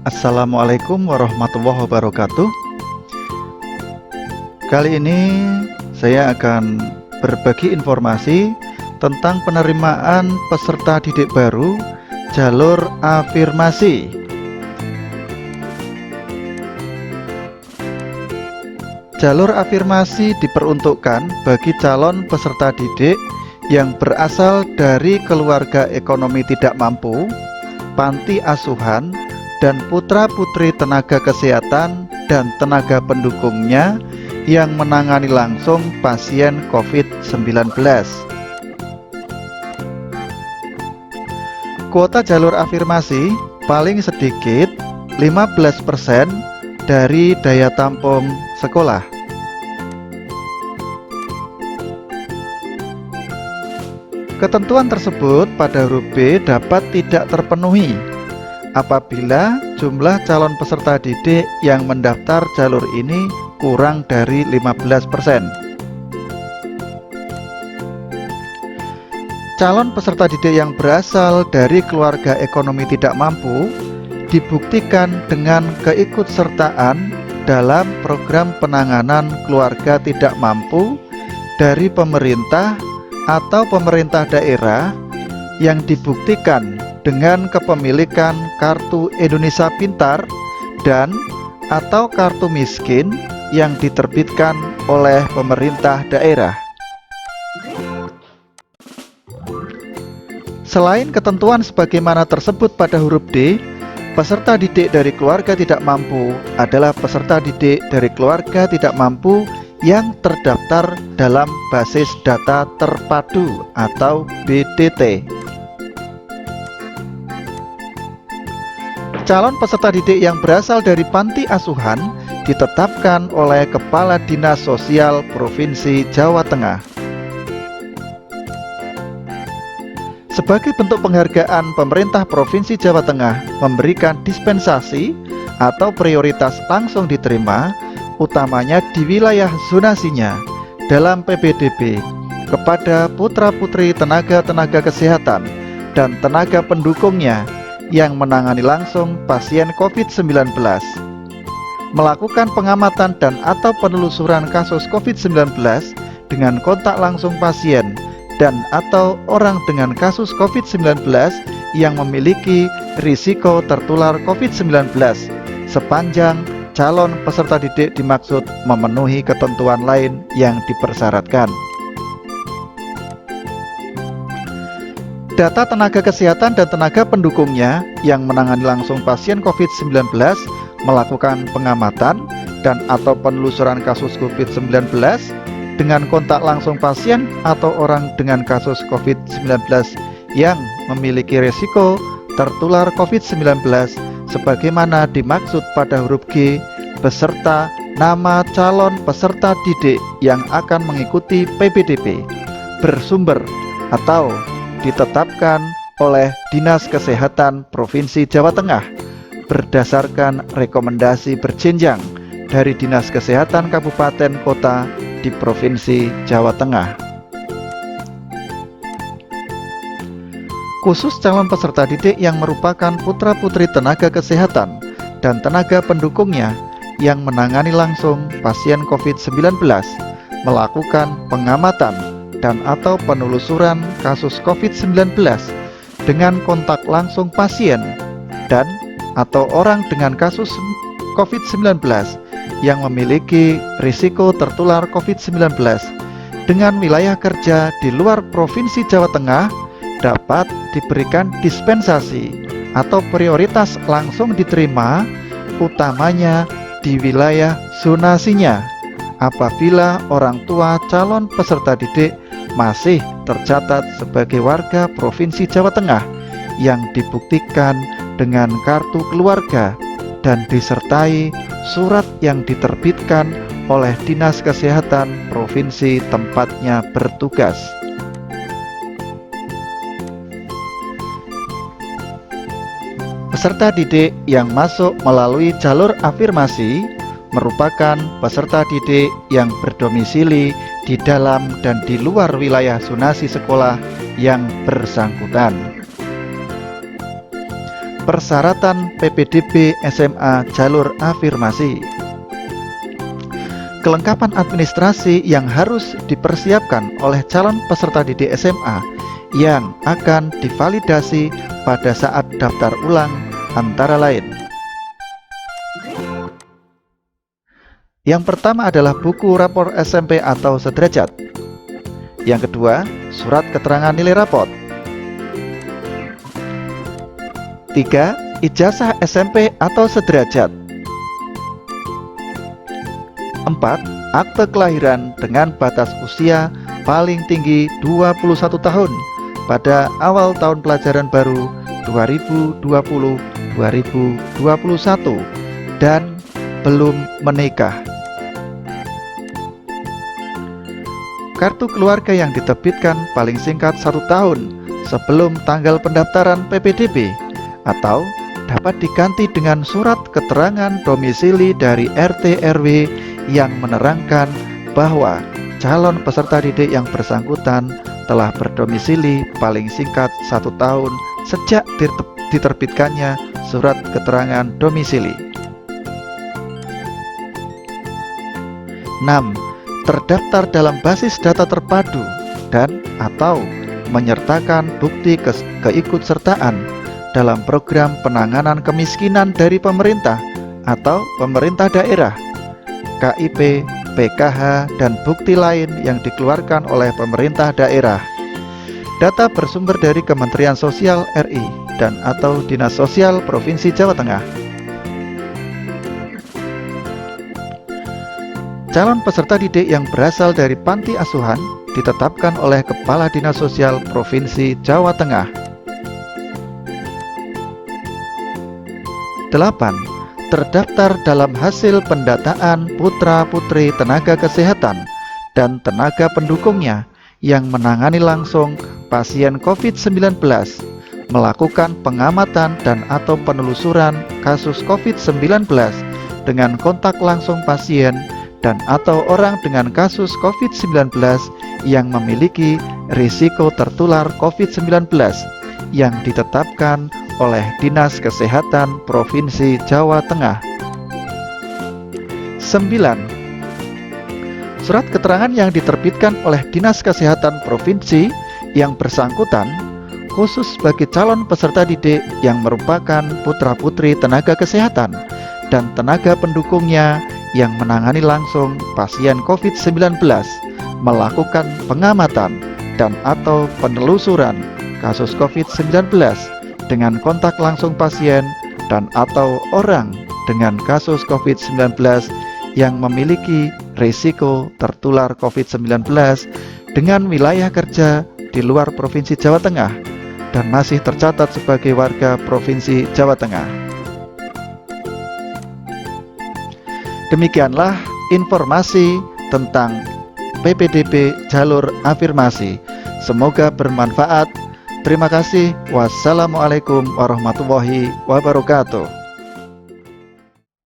Assalamualaikum warahmatullahi wabarakatuh. Kali ini saya akan berbagi informasi tentang penerimaan peserta didik baru jalur afirmasi. Jalur afirmasi diperuntukkan bagi calon peserta didik yang berasal dari keluarga ekonomi tidak mampu, panti asuhan, dan putra-putri tenaga kesehatan dan tenaga pendukungnya yang menangani langsung pasien COVID-19. Kuota jalur afirmasi paling sedikit 15% dari daya tampung sekolah. Ketentuan tersebut pada huruf B dapat tidak terpenuhi apabila jumlah calon peserta didik yang mendaftar jalur ini kurang dari 15%. Calon peserta didik yang berasal dari keluarga ekonomi tidak mampu dibuktikan dengan keikutsertaan dalam program penanganan keluarga tidak mampu dari pemerintah atau pemerintah daerah yang dibuktikan dengan kepemilikan kartu Indonesia Pintar dan atau kartu miskin yang diterbitkan oleh pemerintah daerah. Selain ketentuan sebagaimana tersebut pada huruf D, peserta didik dari keluarga tidak mampu adalah peserta didik dari keluarga tidak mampu yang terdaftar dalam basis data terpadu atau BDT. Calon peserta didik yang berasal dari panti asuhan ditetapkan oleh Kepala Dinas Sosial Provinsi Jawa Tengah. Sebagai bentuk penghargaan, pemerintah Provinsi Jawa Tengah memberikan dispensasi atau prioritas langsung diterima, utamanya di wilayah zonasinya dalam PPDB, kepada putra-putri tenaga kesehatan dan tenaga pendukungnya yang menangani langsung pasien COVID-19, melakukan pengamatan dan atau penelusuran kasus COVID-19 dengan kontak langsung pasien dan atau orang dengan kasus COVID-19 yang memiliki risiko tertular COVID-19 sepanjang calon peserta didik dimaksud memenuhi ketentuan lain yang dipersyaratkan. Data tenaga kesehatan dan tenaga pendukungnya yang menangani langsung pasien COVID-19 melakukan pengamatan dan atau penelusuran kasus COVID-19 dengan kontak langsung pasien atau orang dengan kasus COVID-19 yang memiliki risiko tertular COVID-19 sebagaimana dimaksud pada huruf G, beserta nama calon peserta didik yang akan mengikuti PPDB bersumber atau ditetapkan oleh Dinas Kesehatan Provinsi Jawa Tengah berdasarkan rekomendasi berjenjang dari Dinas Kesehatan Kabupaten Kota di Provinsi Jawa Tengah. Khusus calon peserta didik yang merupakan putra-putri tenaga kesehatan dan tenaga pendukungnya yang menangani langsung pasien COVID-19, melakukan pengamatan dan atau penelusuran kasus COVID-19 dengan kontak langsung pasien dan atau orang dengan kasus COVID-19 yang memiliki risiko tertular COVID-19 dengan wilayah kerja di luar Provinsi Jawa Tengah dapat diberikan dispensasi atau prioritas langsung diterima, utamanya di wilayah zonasinya apabila orang tua calon peserta didik masih tercatat sebagai warga Provinsi Jawa Tengah yang dibuktikan dengan kartu keluarga dan disertai surat yang diterbitkan oleh Dinas Kesehatan Provinsi tempatnya bertugas. Peserta didik yang masuk melalui jalur afirmasi merupakan peserta didik yang berdomisili di dalam dan di luar wilayah zonasi sekolah yang bersangkutan. Persyaratan PPDB SMA jalur afirmasi. Kelengkapan administrasi yang harus dipersiapkan oleh calon peserta didik SMA yang akan divalidasi pada saat daftar ulang antara lain. Yang pertama adalah buku rapor SMP atau sederajat. Yang kedua, surat keterangan nilai rapot. 3. Ijazah SMP atau sederajat. 4. Akte kelahiran dengan batas usia paling tinggi 21 tahun pada awal tahun pelajaran baru 2020-2021 dan belum menikah. Kartu keluarga yang diterbitkan paling singkat 1 tahun sebelum tanggal pendaftaran PPDB atau dapat diganti dengan surat keterangan domisili dari RT RW yang menerangkan bahwa calon peserta didik yang bersangkutan telah berdomisili paling singkat 1 tahun sejak diterbitkannya surat keterangan domisili. 6. Terdaftar dalam basis data terpadu dan atau menyertakan bukti keikutsertaan dalam program penanganan kemiskinan dari pemerintah atau pemerintah daerah, KIP, PKH, dan bukti lain yang dikeluarkan oleh pemerintah daerah. Data bersumber dari Kementerian Sosial RI dan atau Dinas Sosial Provinsi Jawa Tengah. Calon peserta didik yang berasal dari panti asuhan ditetapkan oleh Kepala Dinas Sosial Provinsi Jawa Tengah. 8. Terdaftar dalam hasil pendataan putra-putri tenaga kesehatan dan tenaga pendukungnya yang menangani langsung pasien COVID-19, melakukan pengamatan dan atau penelusuran kasus COVID-19 dengan kontak langsung pasien dan atau orang dengan kasus COVID-19 yang memiliki risiko tertular COVID-19 yang ditetapkan oleh Dinas Kesehatan Provinsi Jawa Tengah. 9. Surat keterangan yang diterbitkan oleh Dinas Kesehatan Provinsi yang bersangkutan khusus bagi calon peserta didik yang merupakan putra-putri tenaga kesehatan dan tenaga pendukungnya yang menangani langsung pasien COVID-19, melakukan pengamatan dan atau penelusuran kasus COVID-19 dengan kontak langsung pasien dan atau orang dengan kasus COVID-19 yang memiliki risiko tertular COVID-19 dengan wilayah kerja di luar Provinsi Jawa Tengah dan masih tercatat sebagai warga Provinsi Jawa Tengah. Demikianlah informasi tentang PPDB jalur afirmasi. Semoga bermanfaat. Terima kasih. Wassalamualaikum warahmatullahi wabarakatuh.